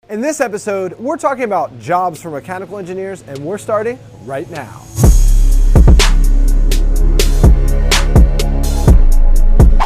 In this episode, we're talking about jobs for mechanical engineers, and we're starting right now.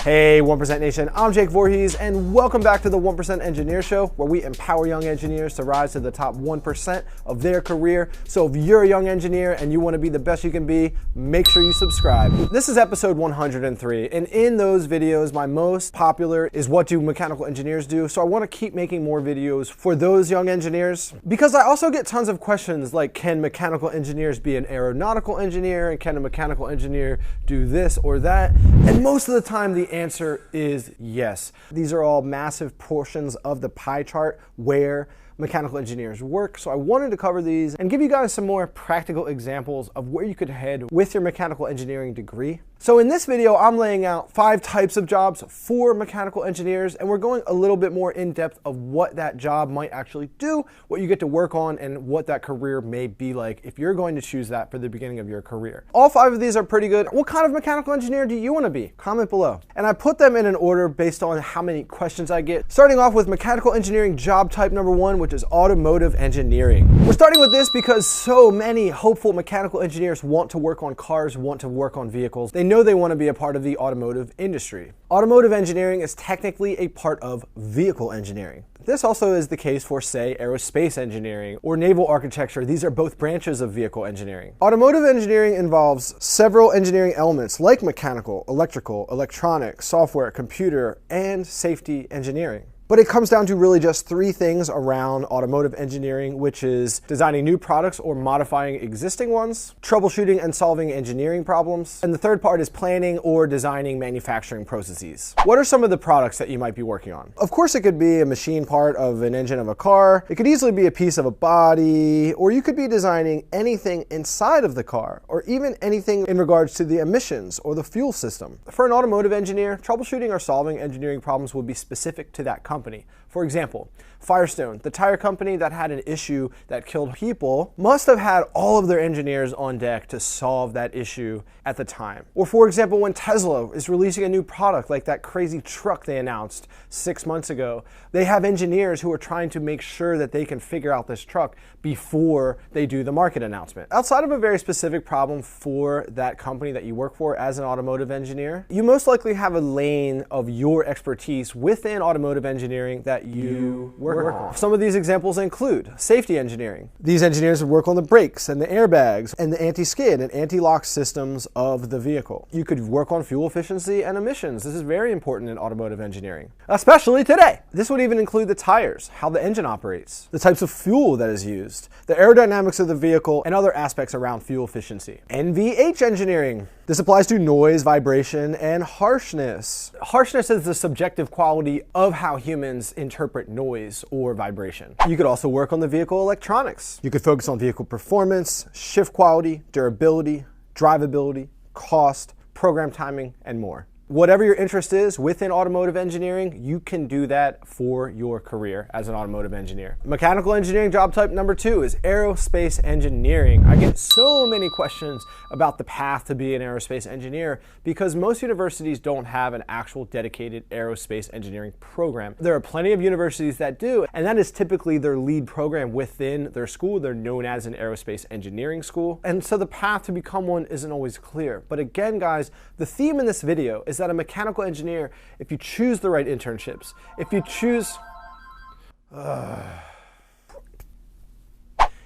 Hey 1% Nation, I'm Jake Voorhees, and welcome back to the 1% Engineer Show, where we empower young engineers to rise to the top 1% of their career. So if you're a young engineer and you want to be the best you can be, make sure you subscribe. This is episode 103, and in those videos, my most popular is what do mechanical engineers do? So I want to keep making more videos for those young engineers, because I also get tons of questions like, can mechanical engineers be an aeronautical engineer? And can a mechanical engineer do this or that? And most of the time, the answer is yes. These are all massive portions of the pie chart where mechanical engineers work. So I wanted to cover these and give you guys some more practical examples of where you could head with your mechanical engineering degree. So in this video, I'm laying out 5 types of jobs for mechanical engineers, and we're going a little bit more in depth of what that job might actually do, what you get to work on, and what that career may be like if you're going to choose that for the beginning of your career. All 5 of these are pretty good. What kind of mechanical engineer do you want to be? Comment below. And I put them in an order based on how many questions I get. Starting off with mechanical engineering job type number 1, which is automotive engineering. We're starting with this because so many hopeful mechanical engineers want to work on cars, want to work on vehicles. They know they want to be a part of the automotive industry. Automotive engineering is technically a part of vehicle engineering. This also is the case for, say, aerospace engineering or naval architecture. These are both branches of vehicle engineering. Automotive engineering involves several engineering elements like mechanical, electrical, electronic, software, computer, and safety engineering. But it comes down to really just 3 things around automotive engineering, which is designing new products or modifying existing ones, troubleshooting and solving engineering problems, and the third part is planning or designing manufacturing processes. What are some of the products that you might be working on? Of course, it could be a machine part of an engine of a car. It could easily be a piece of a body, or you could be designing anything inside of the car, or even anything in regards to the emissions or the fuel system. For an automotive engineer, troubleshooting or solving engineering problems would be specific to that company. For example, Firestone, the tire company that had an issue that killed people, must have had all of their engineers on deck to solve that issue at the time. Or for example, when Tesla is releasing a new product like that crazy truck they announced 6 months ago, they have engineers who are trying to make sure that they can figure out this truck before they do the market announcement. Outside of a very specific problem for that company that you work for as an automotive engineer, you most likely have a lane of your expertise within automotive engineering that you work on. Some of these examples include safety engineering. These engineers would work on the brakes and the airbags and the anti-skid and anti-lock systems of the vehicle. You could work on fuel efficiency and emissions. This is very important in automotive engineering, especially today. This would even include the tires, how the engine operates, the types of fuel that is used, the aerodynamics of the vehicle, and other aspects around fuel efficiency. NVH engineering. This applies to noise, vibration, and harshness. Harshness is the subjective quality of how humans interpret noise or vibration. You could also work on the vehicle electronics. You could focus on vehicle performance, shift quality, durability, drivability, cost, program timing, and more. Whatever your interest is within automotive engineering, you can do that for your career as an automotive engineer. Mechanical engineering job type number 2 is aerospace engineering. I get so many questions about the path to be an aerospace engineer because most universities don't have an actual dedicated aerospace engineering program. There are plenty of universities that do, and that is typically their lead program within their school. They're known as an aerospace engineering school. And so the path to become one isn't always clear. But again, guys, the theme in this video is that a mechanical engineer, if you choose the right internships, if you choose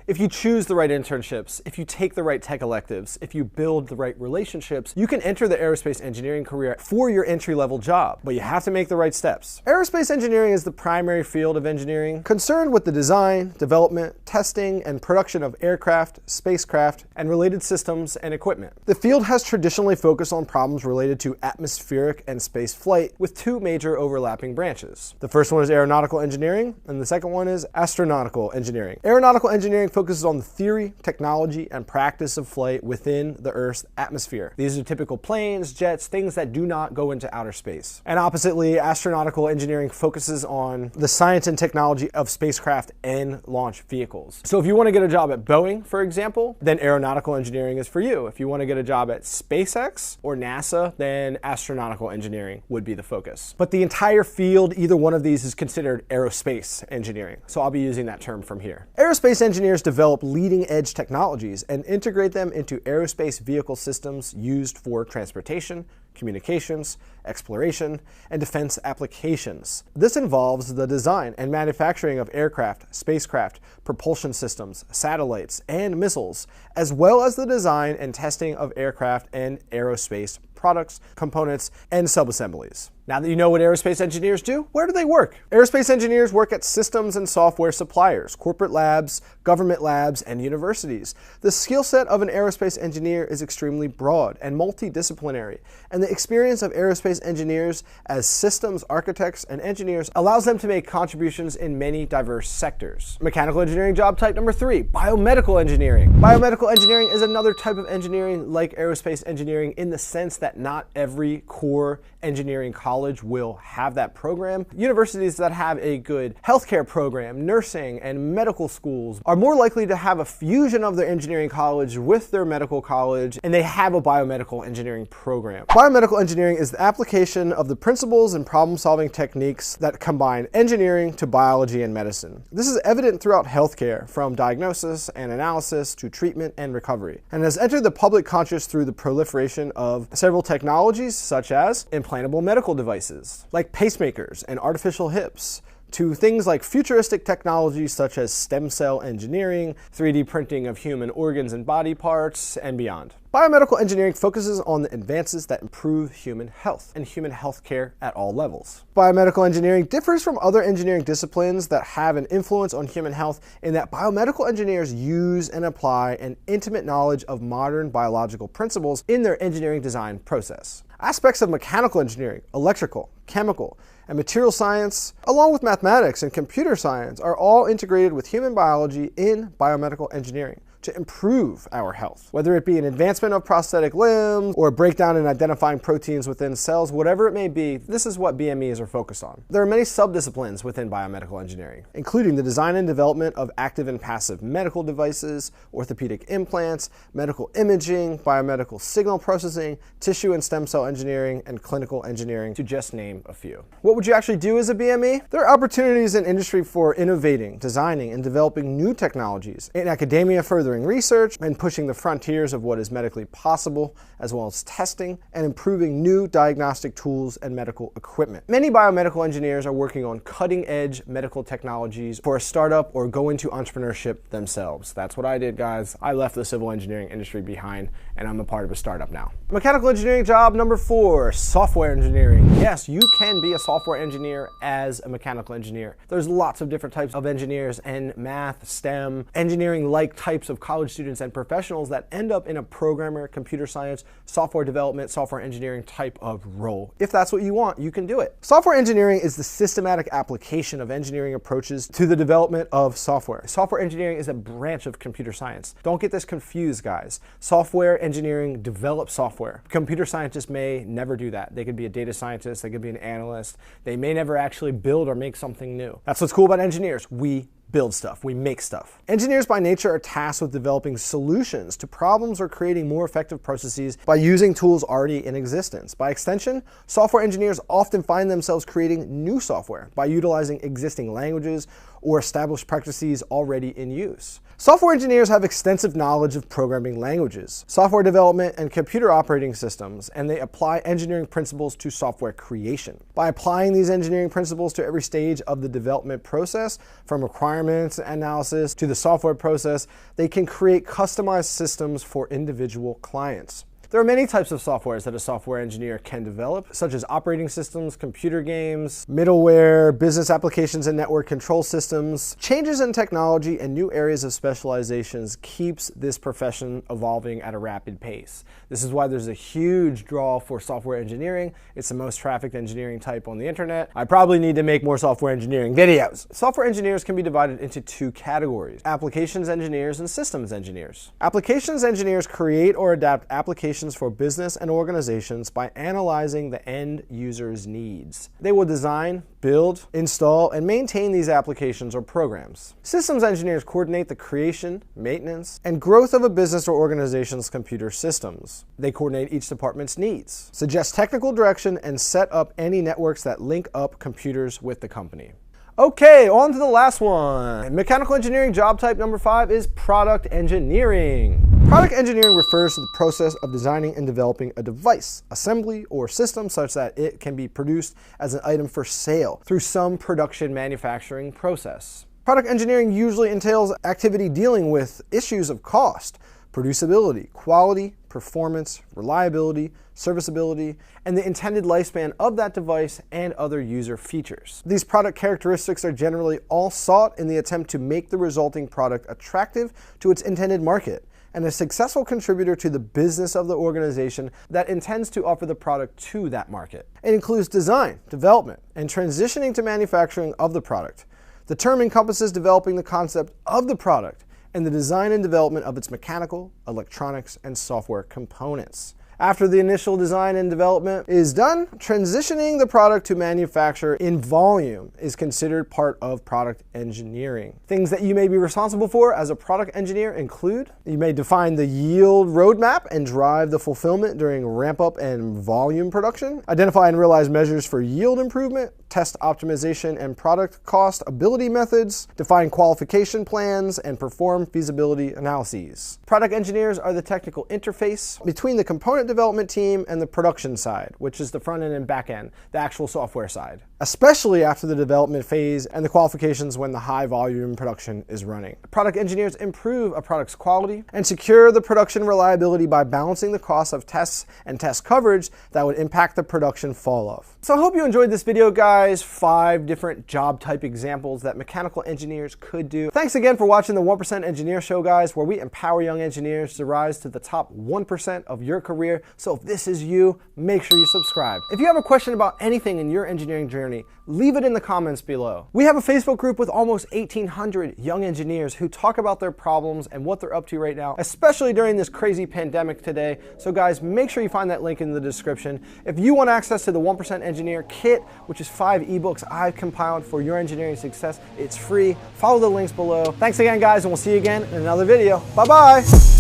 If you choose the right internships, if you take the right tech electives, if you build the right relationships, you can enter the aerospace engineering career for your entry-level job, but you have to make the right steps. Aerospace engineering is the primary field of engineering concerned with the design, development, testing, and production of aircraft, spacecraft, and related systems and equipment. The field has traditionally focused on problems related to atmospheric and space flight with 2 major overlapping branches. The first one is aeronautical engineering, and the second one is astronautical engineering. Aeronautical engineering focuses on the theory, technology, and practice of flight within the Earth's atmosphere. These are typical planes, jets, things that do not go into outer space. And oppositely, astronautical engineering focuses on the science and technology of spacecraft and launch vehicles. So if you want to get a job at Boeing, for example, then aeronautical engineering is for you. If you want to get a job at SpaceX or NASA, then astronautical engineering would be the focus. But the entire field, either one of these, is considered aerospace engineering. So I'll be using that term from here. Aerospace engineers develop leading-edge technologies and integrate them into aerospace vehicle systems used for transportation, communications, exploration, and defense applications. This involves the design and manufacturing of aircraft, spacecraft, propulsion systems, satellites, and missiles, as well as the design and testing of aircraft and aerospace products, components, and subassemblies. Now that you know what aerospace engineers do, where do they work? Aerospace engineers work at systems and software suppliers, corporate labs, government labs, and universities. The skill set of an aerospace engineer is extremely broad and multidisciplinary, and the experience of aerospace engineers as systems architects and engineers allows them to make contributions in many diverse sectors. Mechanical engineering job type number 3, biomedical engineering. Biomedical engineering is another type of engineering like aerospace engineering in the sense that not every core engineering college will have that program. Universities that have a good healthcare program, nursing, and medical schools are more likely to have a fusion of their engineering college with their medical college, and they have a biomedical engineering program. Biomedical engineering is the application of the principles and problem-solving techniques that combine engineering to biology and medicine. This is evident throughout healthcare, from diagnosis and analysis to treatment and recovery, and has entered the public conscious through the proliferation of several technologies such as implantable medical devices, like pacemakers and artificial hips, to things like futuristic technologies such as stem cell engineering, 3D printing of human organs and body parts, and beyond. Biomedical engineering focuses on the advances that improve human health and human health care at all levels. Biomedical engineering differs from other engineering disciplines that have an influence on human health in that biomedical engineers use and apply an intimate knowledge of modern biological principles in their engineering design process. Aspects of mechanical engineering, electrical, chemical, and material science, along with mathematics and computer science, are all integrated with human biology in biomedical engineering to improve our health. Whether it be an advancement of prosthetic limbs or a breakdown in identifying proteins within cells, whatever it may be, this is what BMEs are focused on. There are many subdisciplines within biomedical engineering, including the design and development of active and passive medical devices, orthopedic implants, medical imaging, biomedical signal processing, tissue and stem cell engineering, and clinical engineering, to just name a few. What would you actually do as a BME? There are opportunities in industry for innovating, designing, and developing new technologies. In academia, furthering research and pushing the frontiers of what is medically possible, as well as testing and improving new diagnostic tools and medical equipment. Many biomedical engineers are working on cutting-edge medical technologies for a startup or go into entrepreneurship themselves. That's what I did, guys. I left the civil engineering industry behind, and I'm a part of a startup now. Mechanical engineering job number 4, software engineering. Yes, you can be a software engineer as a mechanical engineer. There's lots of different types of engineers and math, STEM, engineering-like types of college students and professionals that end up in a programmer, computer science, software development, software engineering type of role. If that's what you want, you can do it. Software engineering is the systematic application of engineering approaches to the development of software. Software engineering is a branch of computer science. Don't get this confused, guys. Software engineering develops software. Computer scientists may never do that. They could be a data scientist, they could be an analyst. They may never actually build or make something new. That's what's cool about engineers. We build stuff, we make stuff. Engineers by nature are tasked with developing solutions to problems or creating more effective processes by using tools already in existence. By extension, software engineers often find themselves creating new software by utilizing existing languages or established practices already in use. Software engineers have extensive knowledge of programming languages, software development, and computer operating systems, and they apply engineering principles to software creation. By applying these engineering principles to every stage of the development process, from requirements analysis to the software process, they can create customized systems for individual clients. There are many types of softwares that a software engineer can develop, such as operating systems, computer games, middleware, business applications and network control systems. Changes in technology and new areas of specializations keeps this profession evolving at a rapid pace. This is why there's a huge draw for software engineering. It's the most trafficked engineering type on the internet. I probably need to make more software engineering videos. Software engineers can be divided into two categories: applications engineers and systems engineers. Applications engineers create or adapt applications for business and organizations by analyzing the end user's needs. They will design, build, install, and maintain these applications or programs. Systems engineers coordinate the creation, maintenance, and growth of a business or organization's computer systems. They coordinate each department's needs, suggest technical direction, and set up any networks that link up computers with the company. Okay, on to the last one. Mechanical engineering job type number 5 is product engineering. Product engineering refers to the process of designing and developing a device, assembly, or system such that it can be produced as an item for sale through some production manufacturing process. Product engineering usually entails activity dealing with issues of cost, producibility, quality, performance, reliability, serviceability, and the intended lifespan of that device and other user features. These product characteristics are generally all sought in the attempt to make the resulting product attractive to its intended market and a successful contributor to the business of the organization that intends to offer the product to that market. It includes design, development, and transitioning to manufacturing of the product. The term encompasses developing the concept of the product and the design and development of its mechanical, electronics, and software components. After the initial design and development is done, transitioning the product to manufacture in volume is considered part of product engineering. Things that you may be responsible for as a product engineer include: you may define the yield roadmap and drive the fulfillment during ramp-up and volume production, identify and realize measures for yield improvement, test optimization and product cost ability methods, define qualification plans, and perform feasibility analyses. Product engineers are the technical interface between the component development team and the production side, which is the front end and back end, the actual software side, especially after the development phase and the qualifications when the high volume production is running. Product engineers improve a product's quality and secure the production reliability by balancing the cost of tests and test coverage that would impact the production fall off. So I hope you enjoyed this video, guys. 5 different job type examples that mechanical engineers could do. Thanks again for watching the 1% Engineer Show, guys, where we empower young engineers to rise to the top 1% of your career. So if this is you, make sure you subscribe. If you have a question about anything in your engineering journey, leave it in the comments below. We have a Facebook group with almost 1,800 young engineers who talk about their problems and what they're up to right now, especially during this crazy pandemic today. So guys, make sure you find that link in the description. If you want access to the 1% Engineer Kit, which is 5 ebooks I've compiled for your engineering success, it's free. Follow the links below. Thanks again, guys, and we'll see you again in another video. Bye-bye.